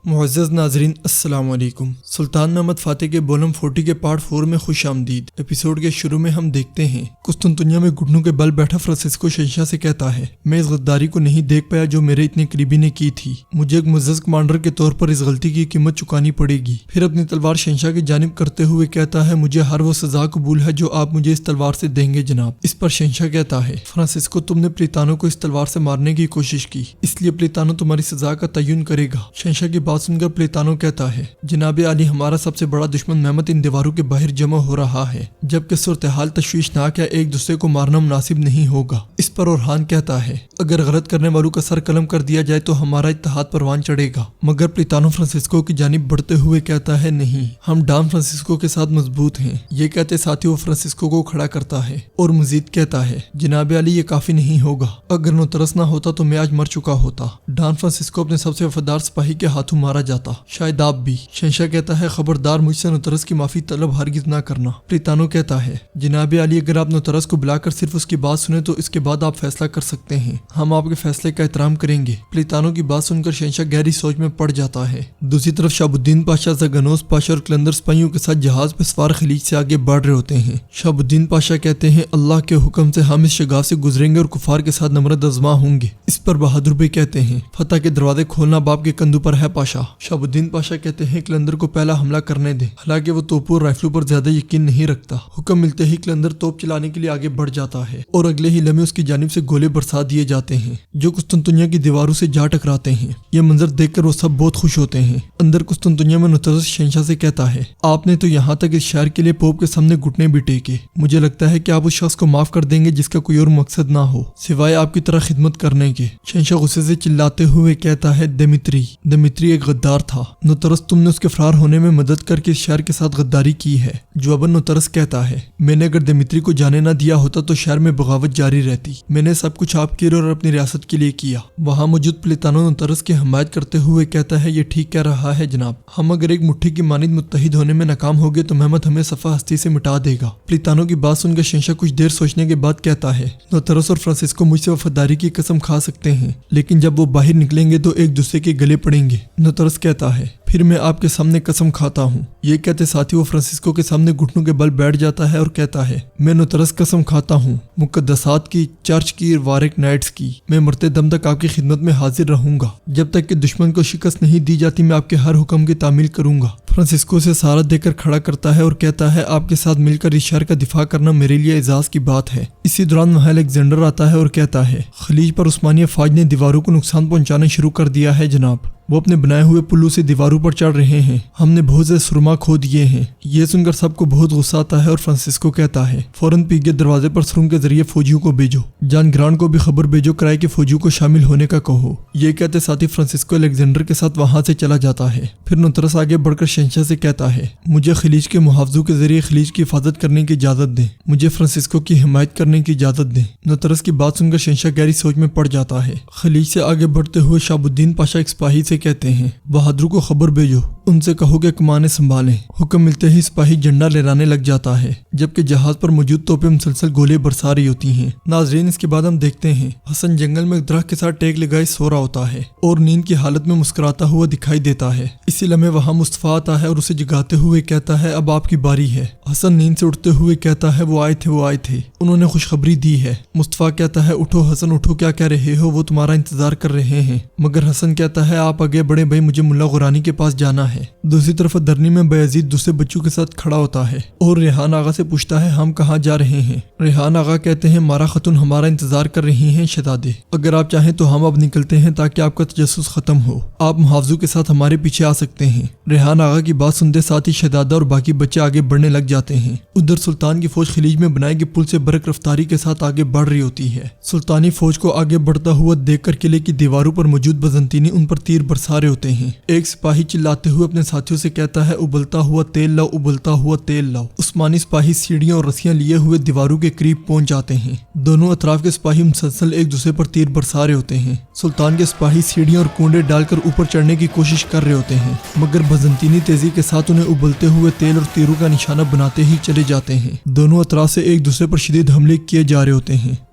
معزز ناظرین السلام علیکم۔ سلطان محمد فاتح کے بولم 40 کے پارٹ 4 میں خوش آمدید۔ ایپیسوڈ کے شروع میں ہم دیکھتے ہیں قسطنطنیہ میں گھٹنوں کے بل بیٹھا فرانسسکو شہنشاہ سے کہتا ہے، میں اس غداری کو نہیں دیکھ پایا جو میرے اتنے قریبی نے کی تھی، مجھے ایک معزز کمانڈر کے طور پر اس غلطی کی قیمت چکانی پڑے گی۔ پھر اپنی تلوار شہنشاہ کی جانب کرتے ہوئے کہتا ہے، مجھے ہر وہ سزا قبول ہے جو آپ مجھے اس تلوار سے دیں گے جناب۔ اس پر شہنشاہ کہتا ہے، فرانسسکو تم نے پلیتانو کو اس تلوار سے مارنے کی کوشش کی، اس لیے پلیتانو تمہاری سزا کا تعین کرے گا۔ شہنشاہ کی بات سن کر پلیتانو کہتا ہے، جناب عالی ہمارا سب سے بڑا دشمن محمد ان دیواروں کے باہر جمع ہو رہا ہے، جبکہ صورتحال تشویشناک ہے، ایک دوسرے کو مارنا مناسب نہیں ہوگا۔ اس پر اورہان کہتا ہے، اگر غلط کرنے والوں کا سر قلم کر دیا جائے تو ہمارا اتحاد پروان چڑھے گا، مگر پلیتانو فرانسسکو کی جانب بڑھتے ہوئے کہتا ہے، نہیں، ہم ڈان فرانسسکو کے ساتھ مضبوط ہیں۔ یہ کہتے ساتھ ہی وہ فرانسسکو کو کھڑا کرتا ہے اور مزید کہتا ہے، جناب عالی یہ کافی نہیں ہوگا، اگر نوترس نہ ہوتا تو میں آج مر چکا ہوتا، ڈان فرانسسکو اپنے سب سے وفادار سپاہی کے ہاتھوں مارا جاتا، شاید آپ بھی۔ شہنشاہ کہتا ہے، خبردار مجھ سے نوترس کی معافی طلب ہرگز نہ کرنا۔ پلیتانو کہتا ہے، جناب عالی اگر آپ نوترس کو بلا کر صرف اس کی بات سنیں تو اس کے بعد آپ فیصلہ کر سکتے ہیں، ہم آپ کے فیصلے کا احترام کریں گے۔ پلیتانو کی بات سن کر شہنشاہ گہری سوچ میں پڑ جاتا ہے۔ دوسری طرف شہاب الدین پاشا زگنوس پاشا اور قلندر سپاہیوں کے ساتھ جہاز پہ سوار خلیج سے آگے بڑھ رہے ہوتے ہیں۔ شہاب الدین پاشا کہتے ہیں، اللہ کے حکم سے ہم اس شگاف سے گزریں گے اور کفار کے ساتھ نمرد ازما ہوں گے۔ اس پر بہادر بھائی کہتے ہیں، فتح کے دروازے کھولنا باپ کے کندھوں پر ہے پاشا۔ شہاب الدین پاشا کہتے ہیں، قلندر کو پہلا حملہ کرنے دیں، حالانکہ وہ توپوں اور رائفلوں پر زیادہ یقین نہیں رکھتا۔ حکم ملتے ہی قلندر توپ چلانے کے لیے آگے بڑھ جاتا ہے اور اگلے ہی لمحے اس کی جانب سے گولے برسا دیے جاتے ہیں جو قسطنطنیہ کی دیواروں سے جا ٹکراتے ہیں۔ یہ منظر دیکھ کر وہ سب بہت خوش ہوتے ہیں۔ اندر قسطنطنیہ میں نوترس شہنشاہ سے کہتا ہے، آپ نے تو یہاں تک اس شہر کے لیے پوپ کے سامنے گھٹنے بھی ٹیکے، مجھے لگتا ہے کہ آپ اس شخص کو معاف کر دیں گے جس کا کوئی اور مقصد نہ ہو سوائے آپ کی طرح خدمت کرنے کے۔ شہنشاہ غصے سے چلاتے ہوئے کہتا ہے، دمیتری ایک غدار تھا، نوترس تم نے اس کے فرار ہونے میں مدد کر کے اس شہر کے ساتھ غداری کی ہے۔ جواباً نوترس کہتا ہے، میں نے اگر دمیتری کو جانے نہ دیا ہوتا تو شہر میں بغاوت جاری رہتی، میں نے سب کچھ آپ کے اور اپنی ریاست کے لیے کیا۔ وہاں موجود پلیتانو نوترس کی حمایت کرتے ہوئے کہتا ہے، یہ ٹھیک کہہ رہا ہے جناب، ہم اگر ایک مٹھی کی مانند متحد ہونے میں ناکام ہو گئے تو محمد ہمیں صفحہ ہستی سے مٹا دے گا۔ پلیتانو کی بات سن کر شہنشاہ کچھ دیر سوچنے کے بعد کہتا ہے، نوترس اور فرانسسکو مجھ سے وفاداری کی قسم کھا سکتے ہیں، لیکن جب وہ باہر نکلیں گے تو ایک دوسرے کے گلے پڑیں گے۔ نوترس کہتا ہے، پھر میں آپ کے سامنے قسم کھاتا ہوں۔ یہ کہتے ساتھ ہی وہ فرانسسکو کے سامنے گھٹنوں کے بل بیٹھ جاتا ہے اور کہتا ہے، میں نوترس قسم کھاتا ہوں، مقدسات کی، چرچ کی، وارک نائٹس کی، میں مرتے دم تک آپ کی خدمت میں حاضر رہوں گا، جب تک کہ دشمن کو شکست نہیں دی جاتی میں آپ کے ہر حکم کی تعمیل کروں گا۔ فرانسسکو سے سہارا دے کر کھڑا کرتا ہے اور کہتا ہے، آپ کے ساتھ مل کر اس شہر کا دفاع کرنا میرے لیے اعزاز کی بات ہے۔ اسی دوران وہاں الیگزینڈر آتا ہے اور کہتا ہے، خلیج پر عثمانی افواج نے دیواروں کو نقصان پہنچانا شروع کر دیا ہے جناب، وہ اپنے بنائے ہوئے پلوں سے دیواروں پر چڑھ رہے ہیں، ہم نے بہت سے سرما کھو دیے ہیں۔ یہ سن کر سب کو بہت غصہ آتا ہے اور فرانسسکو کہتا ہے، فوراً پیگے دروازے پر سرنگ کے ذریعے فوجیوں کو بھیجو، جان گرانٹ کو بھی خبر بھیجو، کرائے کے فوجیوں کو شامل ہونے کا کہو۔ یہ کہتے ساتھ ہی فرانسسکو الیگزینڈر کے ساتھ وہاں سے چلا جاتا ہے۔ پھر نوترس آگے بڑھ کر شہنشاہ سے کہتا ہے، مجھے خلیج کے محافظوں کے ذریعے خلیج کی حفاظت کرنے کی اجازت دیں، مجھے فرانسسکو کی حمایت کرنے کی اجازت دیں۔ نوترس کی بات سن کر شہنشاہ گہری سوچ میں پڑ جاتا ہے۔ خلیج سے آگے بڑھتے ہوئے شہاب الدین پاشا ایک سپاہی سے کہتے ہیں، بہادروں کو خبر بھیجو، ان سے کہو کہ کمانیں سنبھالیں۔ حکم ملتے ہی سپاہی جھنڈا لہرانے لگ جاتا ہے، جبکہ جہاز پر موجود توپیں مسلسل گولے برسا رہی ہوتی ہیں۔ ناظرین اس کے بعد ہم دیکھتے ہیں حسن جنگل میں ایک درخت کے ساتھ ٹیک لگائے سو رہا ہوتا ہے اور نیند کی حالت میں مسکراتا ہوا دکھائی دیتا ہے۔ اسی لمحے وہاں مصطفیٰ آتا ہے اور اسے جگاتے ہوئے کہتا ہے، اب آپ کی باری ہے۔ حسن نیند سے اٹھتے ہوئے کہتا ہے، وہ آئے تھے، انہوں نے خوشخبری دی ہے۔ مصطفیٰ کہتا ہے، اٹھو حسن اٹھو، کیا کہہ رہے ہو، وہ تمہارا انتظار کر رہے ہیں۔ مگر حسن کہتا ہے، آپ آگے بڑھے بھائی، مجھے ملا غرانی کے پاس جانا ہے۔ دوسری طرف درنی میں بایزید دوسرے بچوں کے ساتھ کھڑا ہوتا ہے اور ریحان آغا سے پوچھتا ہے، ہم کہاں جا رہے ہیں؟ ریحان آغا کہتے ہیں، مارا خاتون ہمارا انتظار کر رہی ہیں شہزادے، اگر آپ چاہیں تو ہم اب نکلتے ہیں تاکہ آپ کا تجسس ختم ہو، آپ محافظوں کے ساتھ ہمارے پیچھے آ سکتے ہیں۔ ریحان آغا کی بات سنتے ساتھ ہی شہزادہ اور باقی بچے آگے بڑھنے لگ جاتے ہیں۔ ادھر سلطان کی فوج خلیج میں بنائے گئے پل سے برق رفتاری کے ساتھ آگے بڑھ رہی ہوتی ہے۔ سلطانی فوج کو آگے بڑھتا ہوا دیکھ کر قلعے کی دیواروں پر موجود بزنطینی ان پر تیر برسا رہے ہوتے ہیں۔ ایک سپاہی چلاتے ہوئے اپنے ساتھیوں سے کہتا ہے، ابلتا ہوا تیل لاؤ، ابلتا ہوا تیل لاؤ۔ عثمانی سپاہی سیڑھیاں اور رسیاں لیے ہوئے دیواروں کے قریب پہنچ جاتے ہیں۔ دونوں اطراف کے سپاہی مسلسل ایک دوسرے پر تیر برسا رہے ہوتے ہیں۔ سلطان کے سپاہی سیڑھیاں اور کنڈے ڈال کر اوپر چڑھنے کی کوشش کر رہے ہوتے ہیں، مگر بزنطینی تیزی کے ساتھ انہیں ابلتے ہوئے تیل اور تیروں کا نشانہ بناتے ہی چلے جاتے ہیں۔ دونوں اطراف سے ایک دوسرے پر شدید حملے کیے جا رہے ہوتے ہیں۔